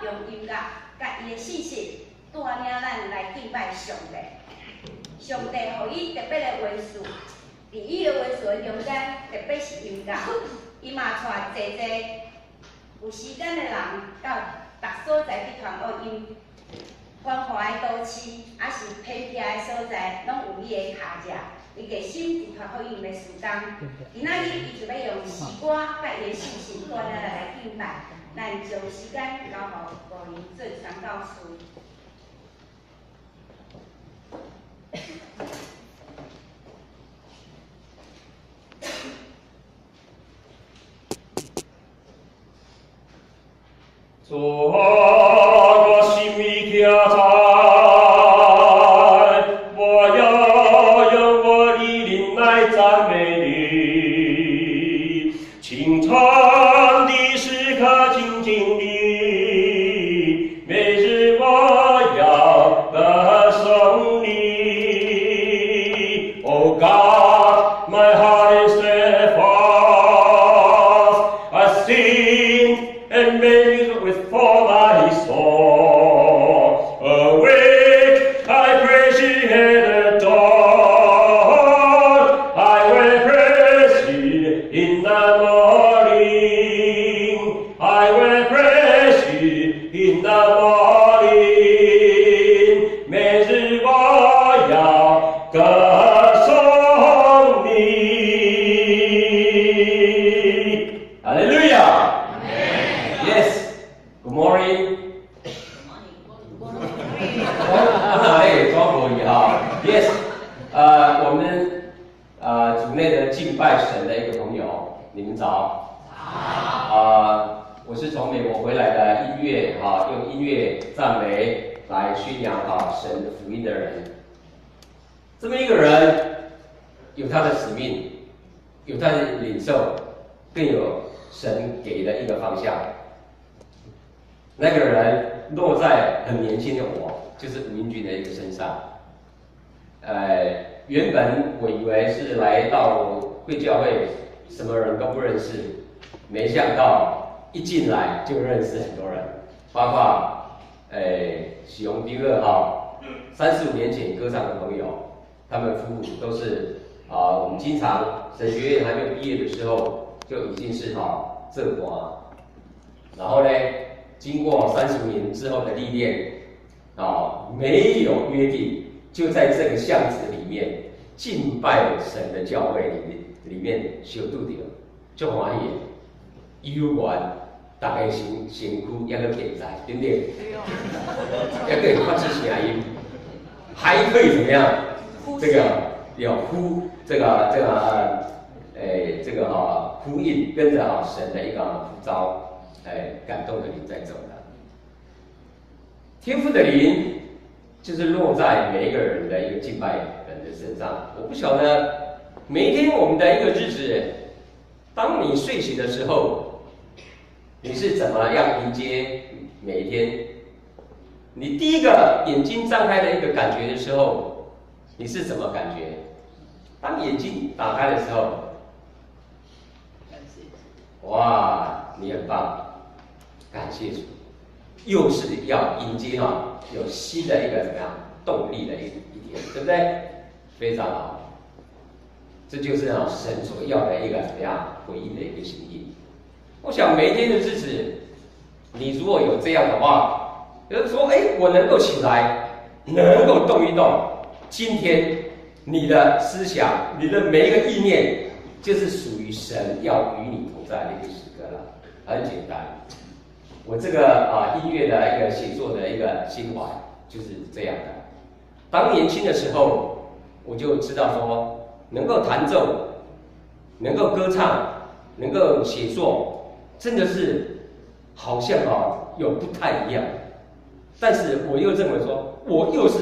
用音乐甲伊的信息带领咱来敬拜上帝。上帝予伊特别的话术，伫伊的话术的中间，特别是音乐，伊嘛带济济有时间的人到逐所在去传福音。繁华的都市，还是偏僻的所在，拢有伊的脚迹。伊个心是传福音的事工。今仔日伊就要用诗歌甲伊的信息带咱来敬拜。咱将时间交互五年做传教士。主啊，我心里家在，我要用我的灵来赞美你。清晨的时刻，静静地，每日我要歌颂你。Oh God, my heart is steadfast. I sing and make with all my soul. Awake, I praise you at the dawn. I will praise you in the morning. I will praise you in the morning. 每日我要歌颂你。哈利路亚。Good morning. Hey, 庄国语哈 ，Yes， 我们组内的敬拜神的一个朋友，你们早。我是从美国回来的音乐用音乐赞美来宣扬神的福音的人。这么一个人，有他的使命，有他的领受，更有神给的一个方向。那个人落在很年轻的我，就是吴英俊的一个身上。原本我以为是来到贵教会，什么人都不认识，没想到一进来就认识很多人，包括许荣斌二35年前歌唱的朋友，他们夫妇都是我们经常神学院还没有毕业的时候就已经是正官，然后呢。经过30年之后的历练，没有约定，就在这个巷子里面敬拜神的教会里面修度掉，就欢喜，有缘，大家身躯也个健在，对不对？也可以发出声音，还可以怎么样？这个有呼呼应，跟着神的一个呼召。感动的灵在走的，天父的灵就是落在每一个人的一个敬拜人的身上。我不晓得每一天我们的一个日子，当你睡醒的时候，你是怎么样迎接每一天？你第一个眼睛张开的一个感觉的时候，你是怎么感觉？当眼睛打开的时候，哇，你很棒！感谢主，又是要迎接有新的一个怎么样动力的一天，对不对？非常好，这就是神所要的一个怎么样回应的一个心意。我想每一天的日子，你如果有这样的话，就是说，我能够起来，能够动一动，今天你的思想，你的每一个意念，就是属于神要与你同在的一个时刻了，很简单。我这个音乐的一个写作的一个心怀就是这样的。当年轻的时候，我就知道说，能够弹奏，能够歌唱，能够写作，真的是好像有不太一样。但是我又认为说，我又是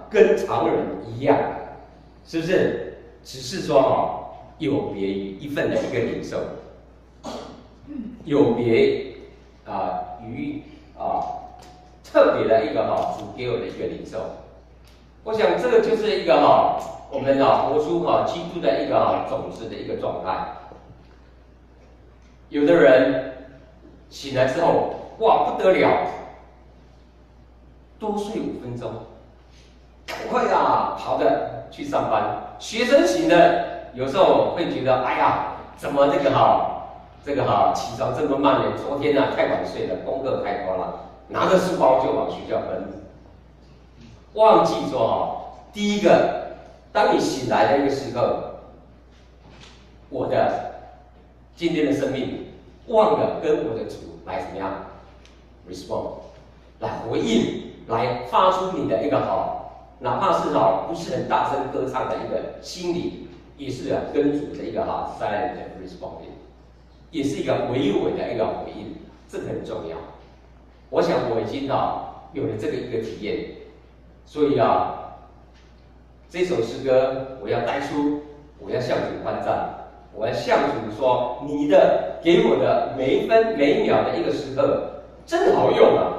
跟常人一样，是不是？只是说有别于一份的一个领受，有别于特别的一个主给我的一个领受。我想这个就是一个我们活出基督的一个种子的一个状态。有的人醒来之后，哇不得了，多睡5分钟，赶快啊跑着去上班。学生型的有时候会觉得，哎呀，怎么这个起床这么慢呢？昨天啊太晚睡了，功课太多了，拿着书包就往学校奔，忘记说第一个，当你醒来的那个时刻，我的今天的生命忘了跟我的主来怎么样 respond， 来回应，来发出你的一个哪怕是不是很大声歌唱的一个心里，也是跟主的一个silent responding， 也是一个微微的一个回应，这个很重要。我想我已经有了这个一个体验，所以这首诗歌我要带出，我要向主欢赞，我要向主说，你的给我的每一分每一秒的一个时刻真好用啊，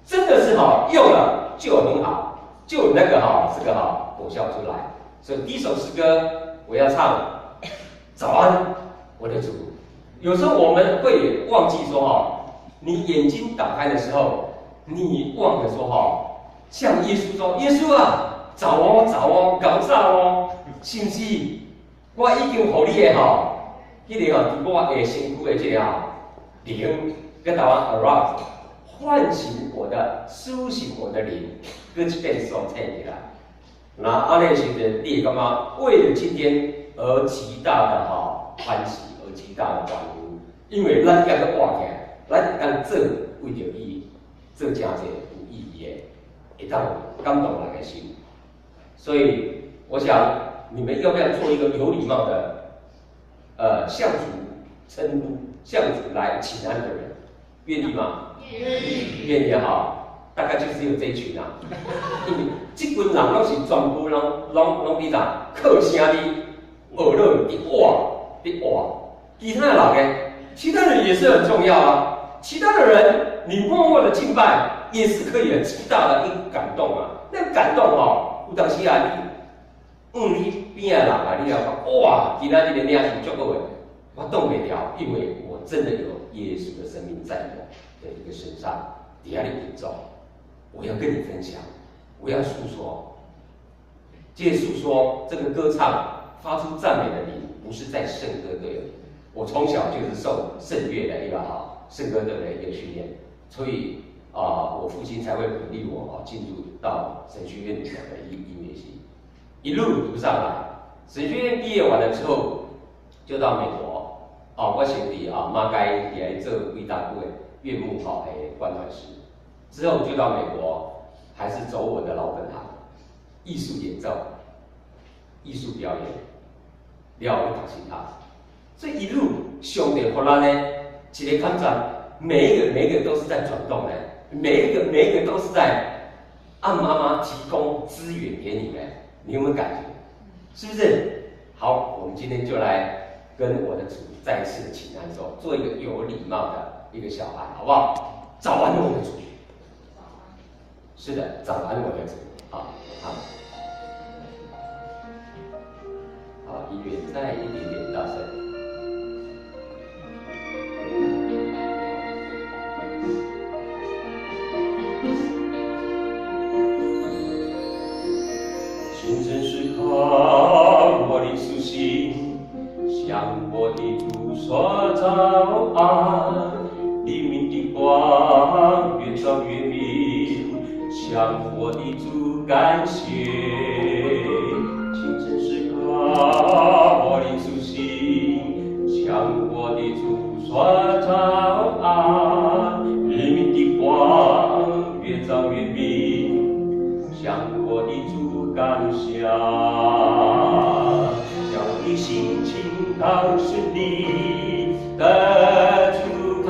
真的是用了就很好，就有那个这个果效出来。所以第一首诗歌我要唱早安我的主。有时候我们会忘记说你眼睛打开的时候，你忘了说向耶稣说，耶稣啊，早哦早哦，搞早哦，是不是？我已经互你的迄个伫我的身躯的这个灵，跟台湾 arouse， 唤醒我的，苏醒我的灵，跟一遍收听起来。那安尼时阵，你会感觉为了今天而极大的欢喜，而极大的欢呼，因为咱今个活起来，咱当做为着伊做真侪有意义的，会当感动人的心。所以我想，你们要不要做一个有礼貌的，向主称呼、向主来请安的人？愿意吗？愿意大概就是有这一群因为这群人拢是全部拢你咋靠声的耳朵的哇，其他的人呢？其他人也是很重要其他的人，你默默的敬拜也是可以很极大的一个感动那个感动有当时你边的人你要讲哇，今仔日的领是足够的，我动不了，因为我真的有耶稣的生命在我的一个身上，底下的宇宙，我要跟你分享，我要诉说，借诉说这个歌唱发出赞美的灵，不是在圣歌队。我从小就是受圣乐的一个圣歌队的一个训练，所以我父亲才会鼓励我进入到神学院里面的音乐系，一路读上来。神学院毕业完了之后，就到美国我先伫马街来做伟大部的乐幕关怀师，之后就到美国，还是走我的老本行，艺术演奏、艺术表演，了读其他。这一路上帝给咱呢，一个看展，每一个都是在转动的，每一个都是在按妈妈提供资源给你们，你有没有感觉？是不是？好，我们今天就来跟我的主再一次的请安说，做一个有礼貌的一个小孩，好不好？早安，我的主。是的，早安，我的主。好，音乐再一点点大声。清晨时刻，我的苏醒，向我的主说早安。黎明的光越照越明，向我的主感谢。清晨时刻，我的苏醒，向我的主说早安。黎明的光越照越明，向我的主感谢。叫我的心情告诉你的主看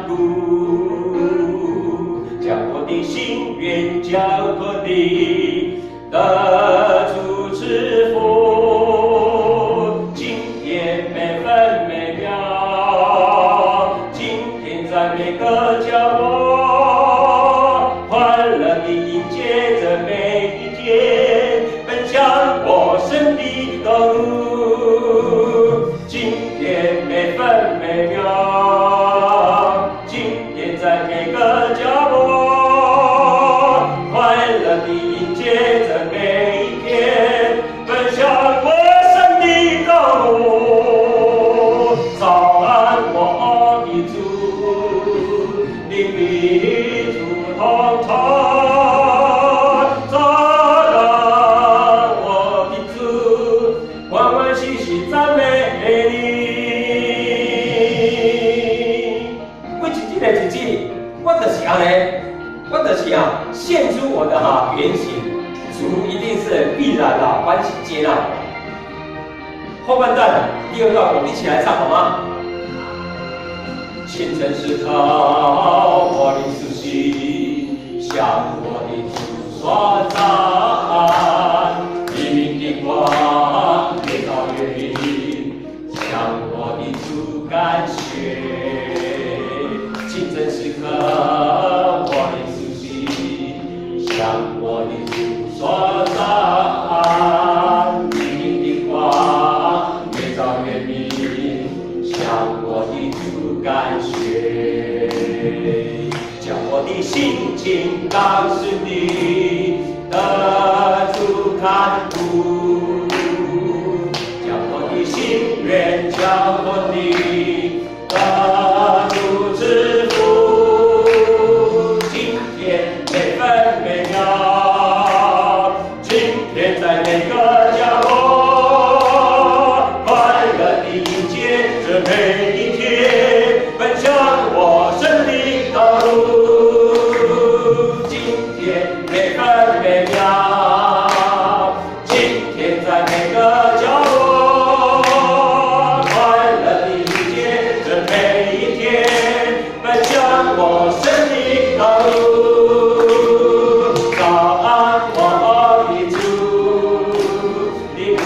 顾，将我的心愿交托你的主赐福。今天每分每秒，今天在每个角落，快乐地迎接着每一天，分享我生命的路。今天每分每秒，今天在每个角落，快立主同在，照亮我的主，欢欢喜喜赞美你。我一日的日子，我就是安尼，我就是献出我的原型，主一定是必然欢喜接纳我。后半段第二段，我们一起来唱好吗？清晨时刻，我的思绪向我的主说赞，黎明的光越照越明，向我的主感谢。清晨时刻，我的思绪向我的主说赞，黎明的光越照越明，向我的主感谢，将我的心情告诉你，得主看顾，将我的心愿交托你，得主赐福。今天每分每秒，今天在每个角落，快乐地迎接这每一天，奔向我胜利道路。今天每分每秒，今天在每个角落，快乐地迎接这每一天，奔向我胜利道路。早安，我的主，你的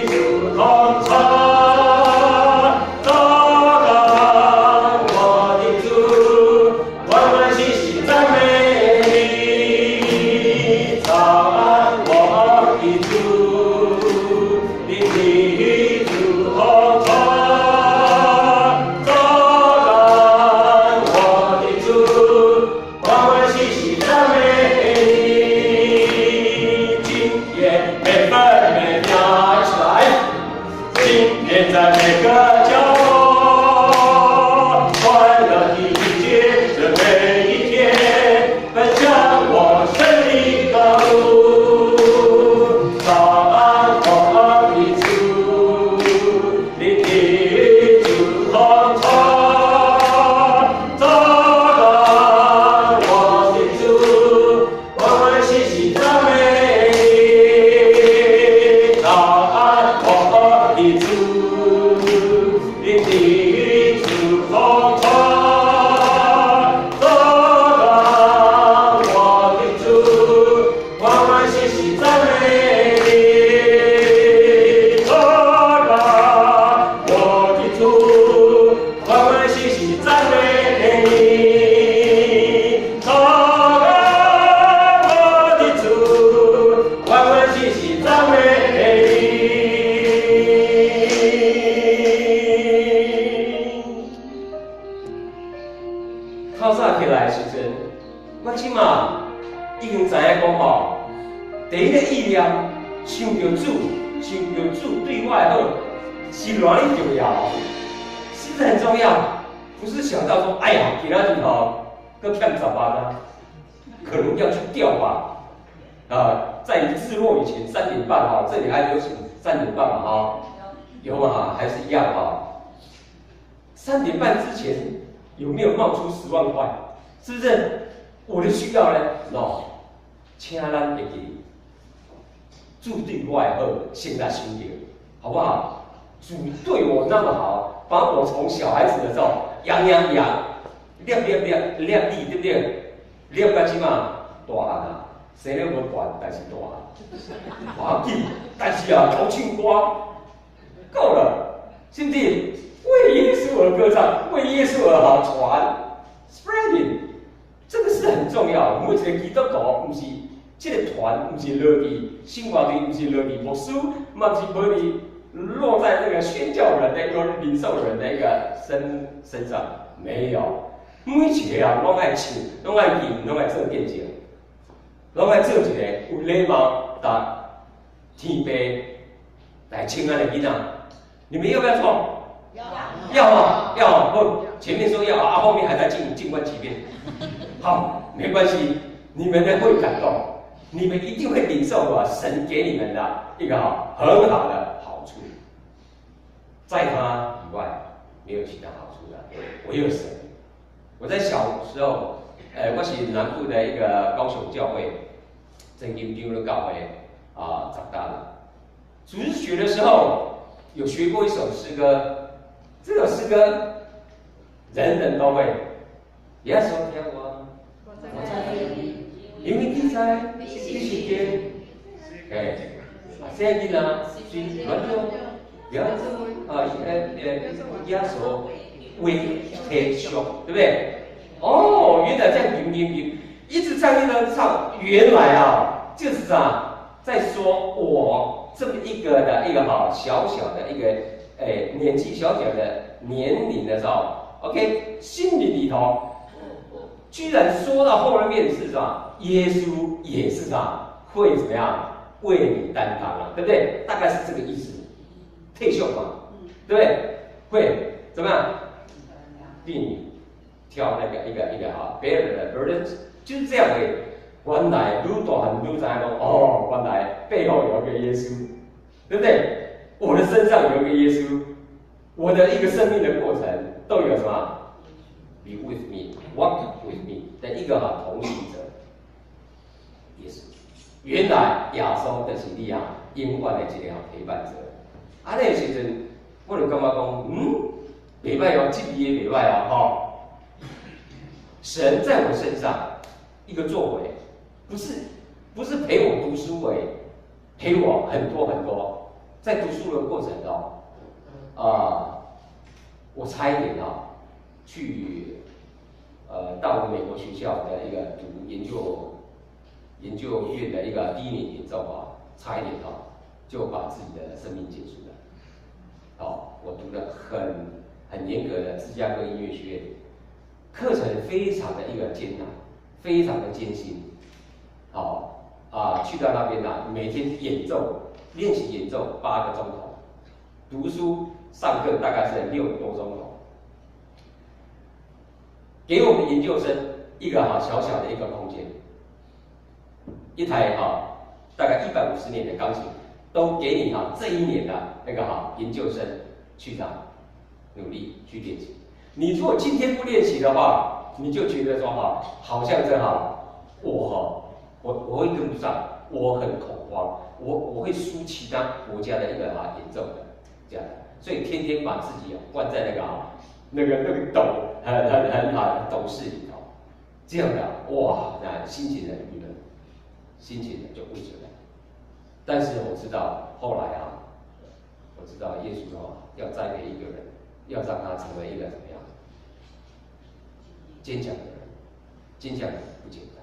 主同在。早安，我的主，欢欢喜喜赞美你。早安，我的主，你的主同在。早安，我的主，欢欢喜喜赞美你。今天每分每秒，一起来。今天在每个角落，快乐地迎接这每一天，奔向我胜利道路。早安，我的主，你的主同在。早安，我的主，欢欢喜喜赞美你。早安，我的主，你的主同在。早安，我的主，欢欢喜喜赞美你。早安，我的主，欢欢喜喜赞美你。早安，我的主，欢欢喜喜赞美你。透早起来的时阵，我即马已经知影讲第一个意念，想着主，想着主对我的好，是偌哩重要，是不是很重要？不是想到说，哎呀，今仔日搁欠10万啊，可能要去钓吧。在日落以前3点半这里还流行3点半嘛有嘛，还是一样3点半之前有没有冒出10万块？是不是？我的需要呢 ？no， 请咱会记，主对我的好，先来想着，好不好？主对我那么好，把我从小孩子的时候养，捏你，对不对？捏到即马大汉生了无悬，但是大汉，要紧，但是头唱歌够了，是不是？为耶稣而歌唱，为耶稣而传 ，spreading， 这个是很重要。每一个基督徒，不是这个团，不是落在新华队，不是落在牧师，嘛不是落在那个宣教人的一个领受人的一个身上，没有。每一个人拢爱唱，拢爱念，拢爱做见证，拢爱做一个有礼貌、达天父来亲爱的囡仔。你们要不要做？要啊，要啊，不，前面说要啊，后面还在静观其变。好，没关系，你们呢会感动，你们一定会领受神给你们的一个很好的好处，在他以外没有其他好处的，我有神。我在小时候，我是南部的一个高雄教会正金丢的教会长大的。主日学的时候有学过一首诗歌，这首诗歌人人都会。耶稣听我在因为你在你是间，现在呢是软弱，耶稣为天兄，对不对？哦，原来这样一直唱唱，原来就是在说我这么一个小小的一个年纪小小的年龄的时候 ，OK， 心里头居然说到后面是耶稣也是会怎么样为你担当对不对？大概是这个意思，退休嘛，对不对？会怎么样？替你挑那个一个bear the burdens， 就是这样的。原来愈大汉愈知道原来背后有一个耶稣，对不对？我的身上有一个耶稣，我的一个生命的过程都有什么 ？Be with me, walk with me 的一个同行者，耶稣。原来耶稣就是你永远的一个陪伴者。那个时阵，我就感觉讲，袂歹这字也袂歹神在我身上一个作为，不是陪我读书陪我很多，在读书的过程中，我差一点去到美国学校的一个读研究院的一个第1年研究差一点就把自己的生命结束了。我读的很严格的芝加哥音乐学院，课程非常的一个艰难，非常的艰辛。去到那边每天练习演奏8个钟头，读书上课大概是6个多钟头。给我们研究生一个小小的一个空间，一台大概150年的钢琴，都给你这1年的那个研究生去努力去练习。你如果今天不练习的话，你就觉得说好像这我会跟不上，我很恐慌，我会输其他国家的一个演奏的这样，所以天天把自己关在那个很好的斗室里头，这样的那心情很郁闷，心情就不行了。但是我知道后来我知道耶稣要栽培一个人，要让他成为一个怎么样坚强的人，坚强不简单，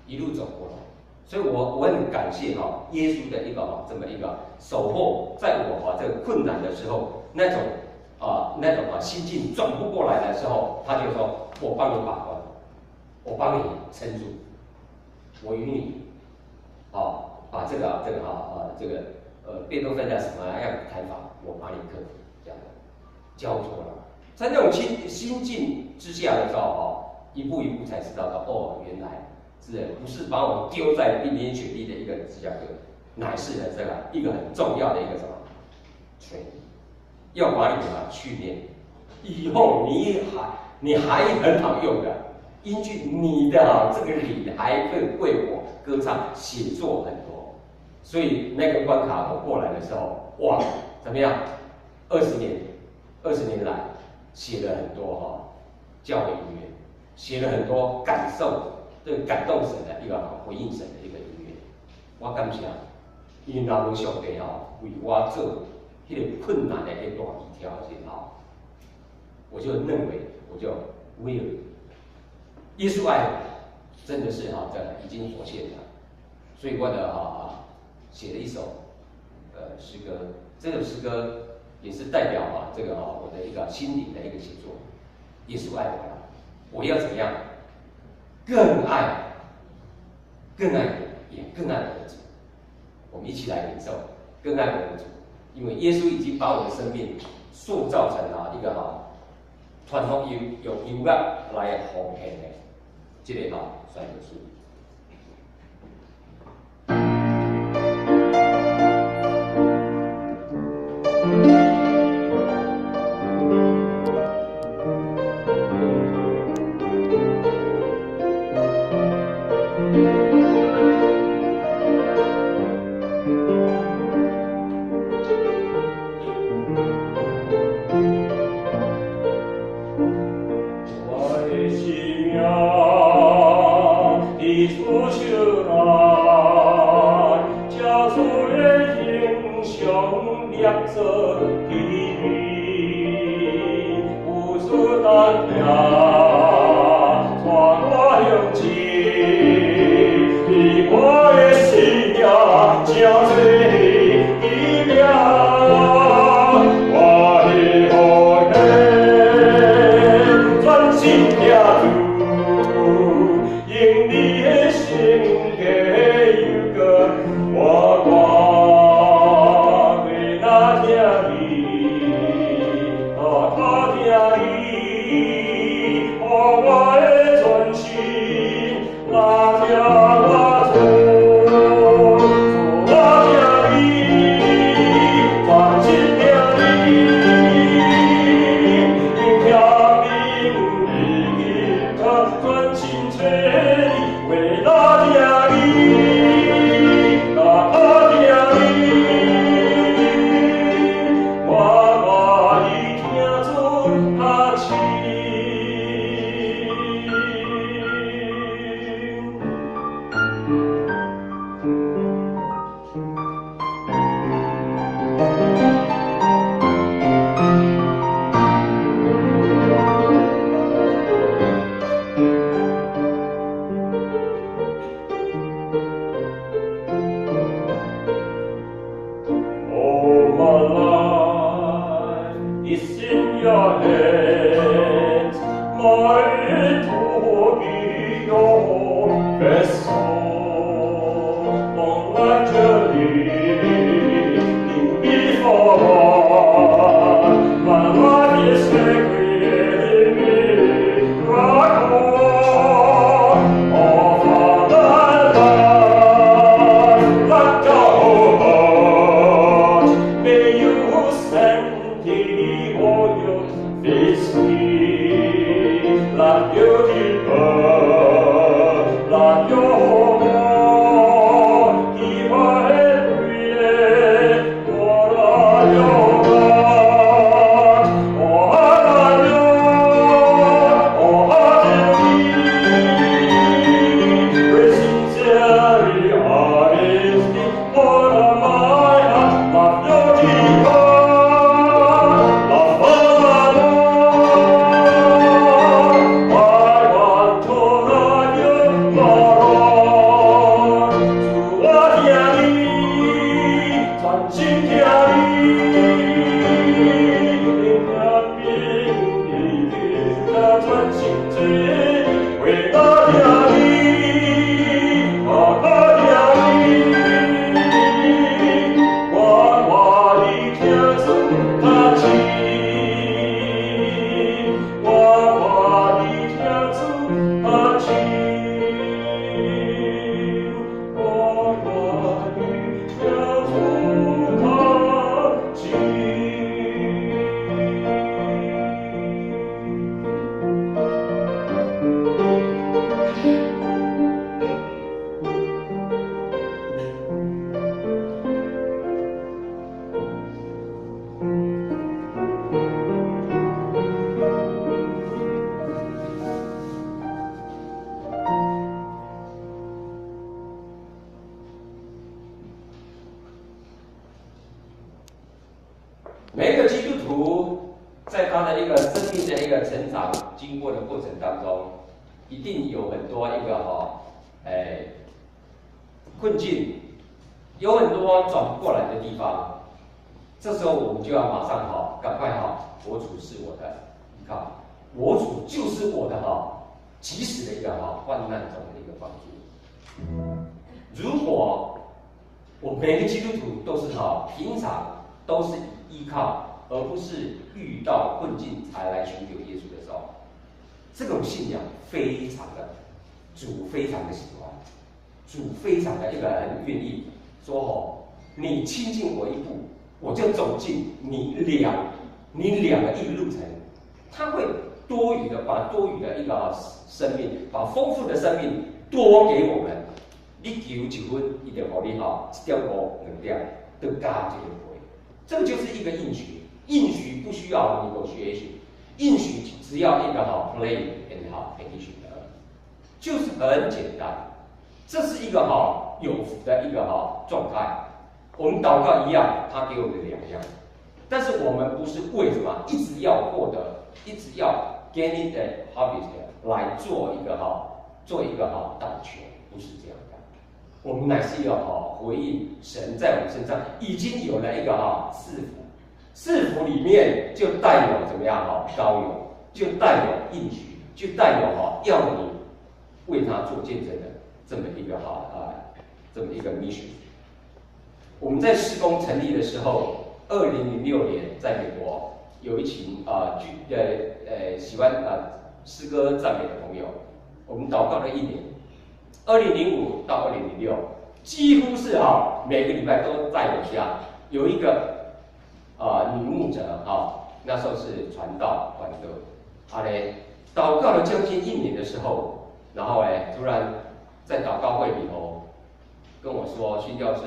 一路走过来。所以我很感谢耶稣的一个这么一个守候，在我这个困难的时候，那种心境转不过来的时候，他就说：“我帮你把关，我帮你撑住，我与你把这个贝多芬的什么样的弹法，我帮你克服，这样的交托了。”在那种心境之下的时候一步一步才知道原来不是把我丢在冰天雪地的一个芝加哥，乃是一个很重要的一个什么 training， 要把你训练，以后你还很好用的，依据你的这个理还可以为我歌唱写作很多，所以那个关卡我过来的时候，怎么样？20年来写了很多教会音乐，写了很多感动神的一个回应神的一个音乐。我感谢，因为那无上帝为我做那个困难的那大一条线我就认为为了耶稣爱我，真的是已经实现了。所以我写了一首诗歌，这首诗歌也是代表我的一个心灵的一个写作。耶稣爱我了，我要怎么样？更爱你，也更爱我的主。我们一起来领受更爱我的主，因为耶稣已经把我的生命塑造成一个传统用音乐来奉献的，这个算就是。每一个基督徒在他的一个生命的一个成长经过的过程当中，一定有很多一个困境，有很多转不过来的地方。这时候我们就要马上赶快我主是我的依靠，我主就是我的及时的一个患难中的一个帮助。如果我每个基督徒都是平常都是依靠而不是遇到困境才来寻求耶稣的时候，这种信仰非常的主非常的喜欢，主非常的一个很愿意说哦，你亲近我一步，我就走进你两个一个路程，他会把多余的一个生命，把丰富的生命多给我们。你求1分，一定给你1.5、2点，都加这个回。这个就是一个应许，应许不需要negotiation，应许只要一个plain and petition 而已，就是很简单。这是一个有福的一个状态。我们祷告一样，他给我们2样，但是我们不是为什么一直要获得，一直要 gain it and harvest 来做一个党权，不是这样的。我们乃是要回应神在我们身上已经有了一个赐福，赐福里面就带有怎么样高油，就带有应许，就带有要你为他做见证的这么一个 mission。我们在事工成立的时候，2006年在美国有一群喜欢诗歌赞美的朋友，我们祷告了1年，2005到2006，几乎是每个礼拜都在我家有一个女牧者那时候是传道管的，祷告了将近1年的时候，然后突然在祷告会里头跟我说，宣教士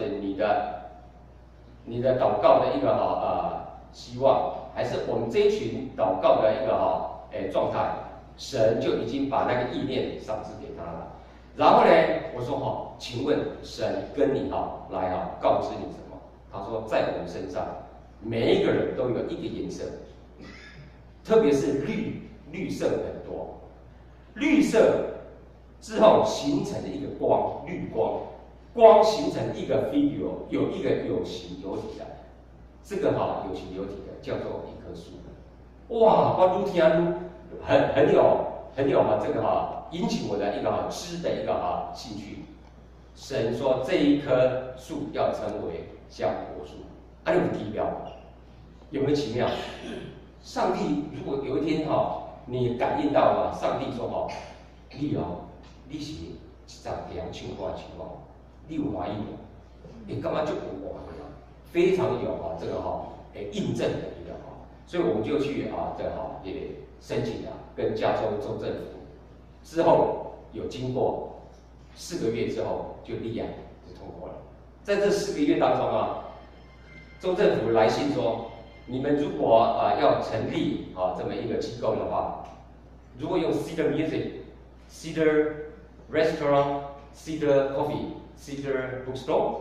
你的祷告的一个希望，还是我们这一群祷告的一个状态，神就已经把那个意念赏赐给他了。然后呢，我说请问神跟你来告知你什么？他说在我们身上每一个人都有一个颜色，特别是绿色很多，绿色之后形成了一个光，绿光。光形成一个 figure， 有一个有形有体的，这个有形有体的叫做一棵树。哇，我愈听很有这个引起我的一个知的一个兴趣。神说这一棵树要成为香柏树，你有提标吗？有没有奇妙？上帝如果有一天你感应到了，上帝说你是一张良唱歌的情况。你有怀疑吗？你干嘛就不怀疑啊？非常有这个印证的一个所以我们就去也申请跟加州州政府，之后有经过4个月之后就立案就通过了。在这4个月当中州政府来信说，你们如果要成立这么一个机构的话，如果用 Cedar Music、Cedar Restaurant、Cedar Coffee、Cedar Bookstore，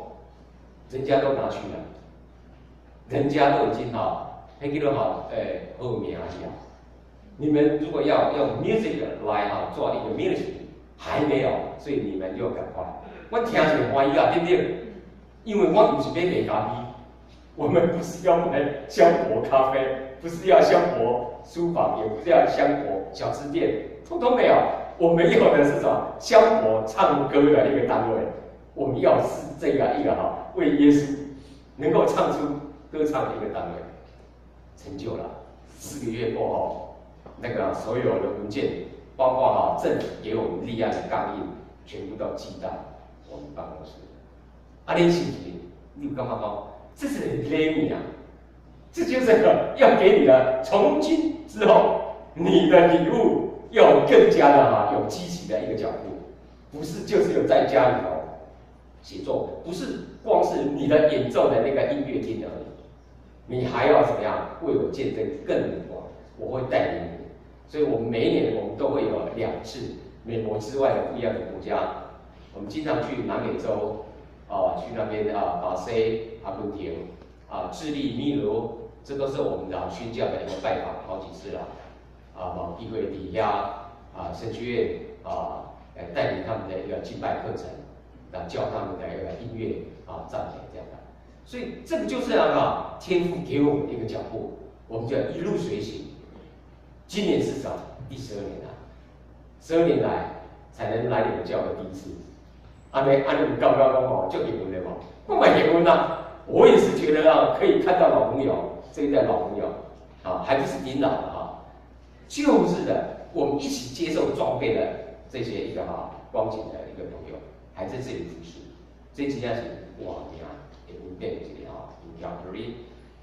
人家都拿去了，人家都已经那个后面你们如果要用 music 来做一个 ministry， 还没有，所以你们就赶快。我听着欢喜对不对？因为我不是要卖咖啡，我们不是要卖香柏咖啡，不是要香柏书房，也不是要香柏小吃店，通通没有。我们有的是什么？香柏唱歌的一个单位。我们要是这个一个为耶稣能够唱出歌唱的一个单位，成就了。4个月过后，那个所有的文件，包括政府给我们立案的纲领，全部都寄到我们办公室。你是不是你有干嘛这是很礼物啊！这就是要给你的，从今之后，你的礼物要更加的有积极的一个脚步，不是就是有在家里头写作，不是光是你的演奏的那个音乐厅而已，你还要怎么样为我见证更广？我会带领你，所以我们每一年我们都会有2次美国之外的不一样的国家，我们经常去南美洲去那边巴西、阿根廷智利、秘鲁，这都是我们的宣教的一个拜访好几次了某机会底下神学院带领他们的一个敬拜课程。教他们的一个音乐赞美这样的，所以这个就是天父给我们的一个脚步，我们就要一路随行。今年是什么？第12年了，12年来才能来你们教会第1次。你们高就结婚了吗？我没结婚我也是觉得可以看到老朋友，这一代老朋友啊，还不是您老的哈，就是的，我们一起接受装备的这些一个光景的一个朋友，还在这里服侍，这几件事哇，你看也不变这里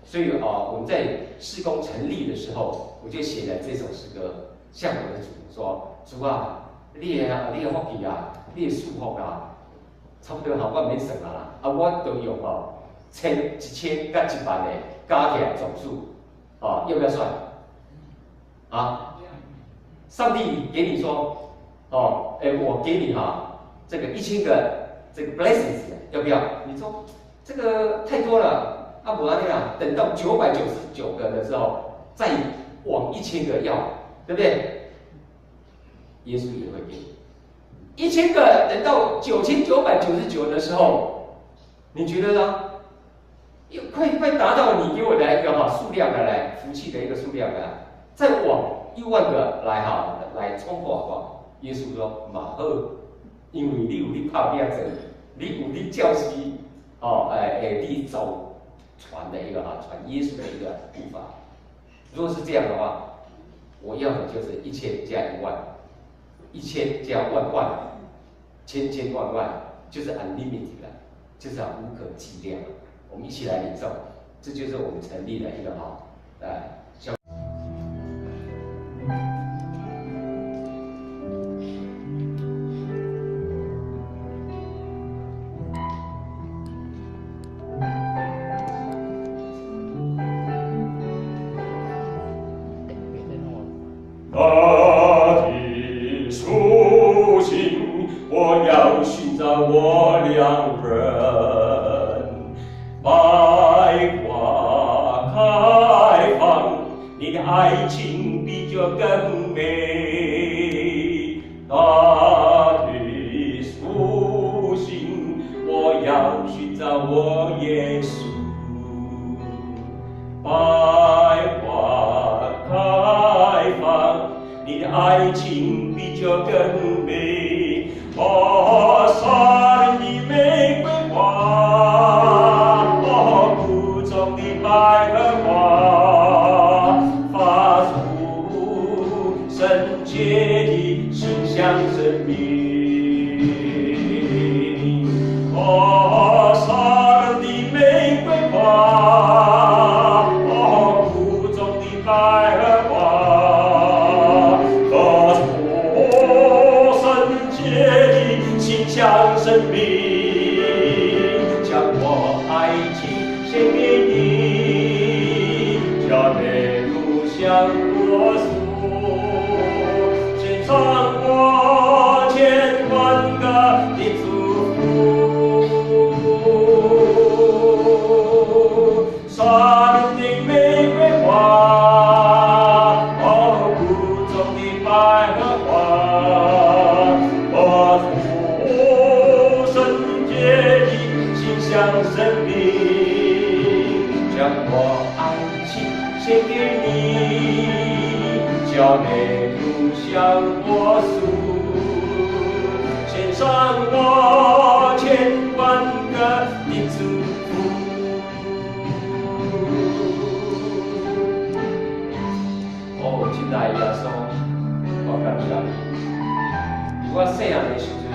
所以我们在事工成立的时候，我就写了这首诗歌，向我的主说：主啊，你的福气啊，你的祝福啊，差不多我免算啦，我都用1000到1万的加起来总数，要不要算？啊？上帝给你说，我给你这个1000个这个 blessings， 要不要？你说这个太多了。不然啊，等到999个的时候，再往1000个要，对不对？耶稣也会给你1000个，等到9999的时候，你觉得呢？快达到你给我的一个数量的来福气的一个数量的，再往1万个来冲破好不好？耶稣说：马赫，因为你有你拍拼者，你有你教师你走。传的一个传耶稣的一个步伐，如果是这样的话，我要的就是1000加1万，1000加万万，千万万，就是 unlimited 了，就是无可计量。我们一起来领受，这就是我们成立的一个他的初心，我要寻找我良人。百花开放，你的爱情比这更美。他的初心，我要寻找我耶稣。百花开放。你的爱情比这更美，杀人的玫瑰花，谷中的百合花，发出圣洁的馨香生命。杀人的玫瑰花，谷中的百合花。像生命，将我爱情献给你，将美路向我诉，献上我千万个的祝福。杀人的玫瑰花，谷中的百合花。像生命，将我爱情献给你，叫美路向我诉，献上我千万个的祝福。亲爱的耶稣，我感谢你，我细汉的时阵，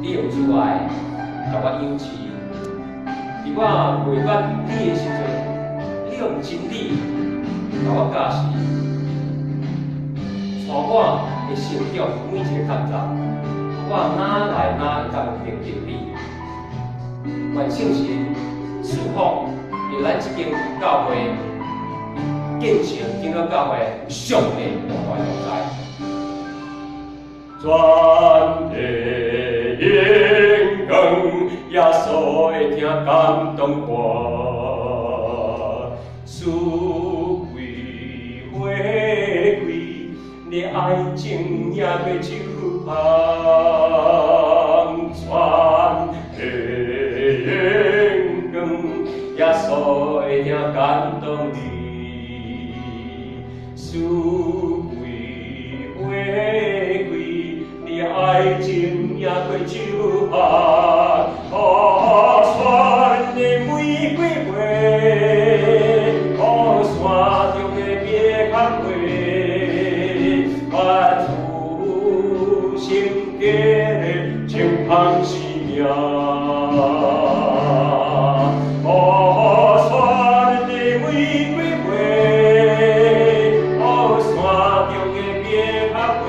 你有主爱。甲我养起，伫我未捌你的时阵，你用真理甲我教示，带我的成长每一个探查，我哪来哪会当认定你？愿圣神赐福，让咱这间教会建成今个教会上帝大大同在，专的眼光。耶稣会听感动我，赐归回归，你爱情也袂手旁，传的眼光，耶稣会听感动你，赐归回归，你爱情也袂手旁。山的玫瑰花，的情旁生命。山的玫瑰花，山中的百合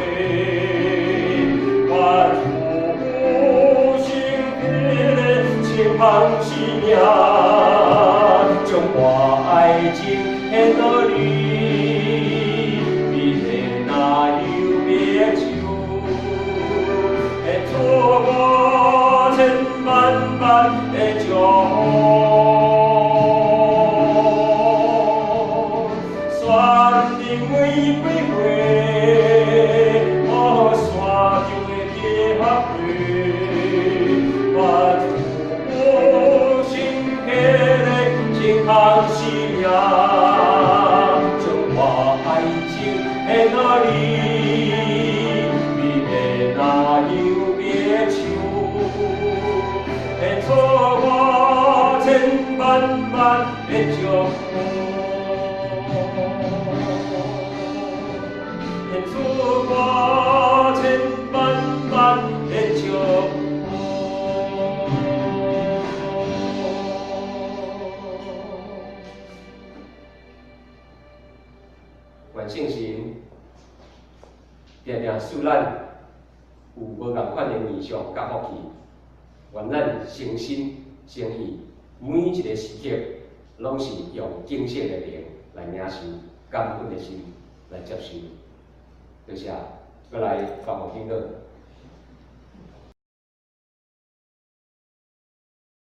花，我土生的情旁生命，将我爱情献予你，你的那有别手，献出我千万万的祝福。山的玫瑰花，山中的百合花，我土生的情旁生命，将我爱情献予你，你的那有别手，献出我千万万的祝福。献出我千万万的祝福。愿圣神定定使咱有无共款的面相甲福气，愿咱诚心诚意，每一个时刻拢是用敬虔的灵来领受，感恩的心来接受。多谢，过来帮我听课。